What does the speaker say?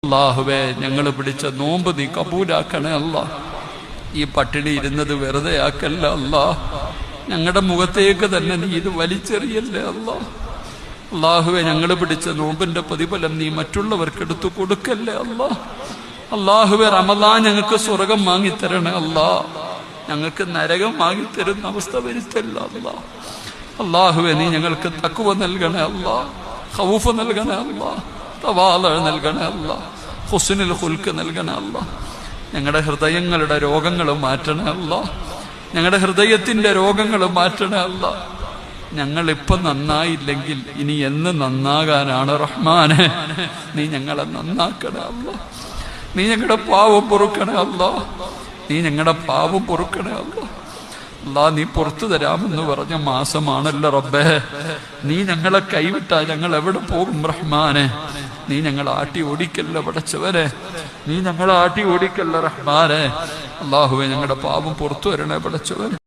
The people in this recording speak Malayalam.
അല്ലാഹുവേ ഞങ്ങൾ പിടിച്ച നോമ്പ് നീ കബൂലാക്കണേ അല്ലാ. ഈ പട്ടിണി ഇരുന്നത് വെറുതെ ആക്കല്ല അല്ലാ. ഞങ്ങളുടെ മുഖത്തേക്ക് തന്നെ നീ ഇത് വലിച്ചെറിയല്ലേ അല്ലാ. അല്ലാഹുവേ ഞങ്ങൾ പിടിച്ച നോമ്പിന്റെ പ്രതിഫലം നീ മറ്റുള്ളവർക്ക് എടുത്തു കൊടുക്കല്ലേ അല്ലാ. അല്ലാഹുവേ റമളാൻ ഞങ്ങൾക്ക് സ്വർഗം വാങ്ങിത്തരണേ അല്ലാ. ഞങ്ങൾക്ക് നരകം വാങ്ങിത്തരുന്ന അവസ്ഥ വരുത്തല്ല അല്ലാ. അല്ലാഹുവേ നീ ഞങ്ങൾക്ക് തഖ്വ നൽകണേ അല്ലാ, ഖൗഫ് നൽകണേ അല്ലാ, തവാള നൽകണേ അല്ലാ, ഹുസ്നുൽ ഖുൽഖ് നൽകണേ അല്ലാ. ഞങ്ങളുടെ ഹൃദയങ്ങളുടെ രോഗങ്ങൾ മാറ്റണേ അല്ലാ. ഞങ്ങളുടെ ഹൃദയത്തിന്റെ രോഗങ്ങൾ മാറ്റണേ അല്ലാ. ഞങ്ങളിപ്പം നന്നായില്ലെങ്കിൽ ഇനി എന്ന് നന്നാകാനാണ് റഹ്മാനെ. നീ ഞങ്ങളെ നന്നാക്കണേ അല്ലാ. നീ ഞങ്ങളുടെ പാവം പൊറുക്കണേ അല്ലാ. നീ ഞങ്ങളുടെ പാവം പൊറുക്കണേ അല്ലാ. അല്ലാ നീ പുറത്തു തരാമെന്ന് പറഞ്ഞ മാസമാണല്ലോ റബ്ബേ. നീ ഞങ്ങളെ കൈവിട്ടാ ഞങ്ങൾ എവിടെ പോകും റഹ്മാനെ. നീ ഞങ്ങളെ ആട്ടി ഓടിക്കല്ല പടച്ചവനെ. നീ ഞങ്ങളെ ആട്ടി ഓടിക്കല്ല റഹ്മാനെ. അല്ലാഹുവേ ഞങ്ങളുടെ പാപം പുറത്തു വരണേ പടച്ചവനെ.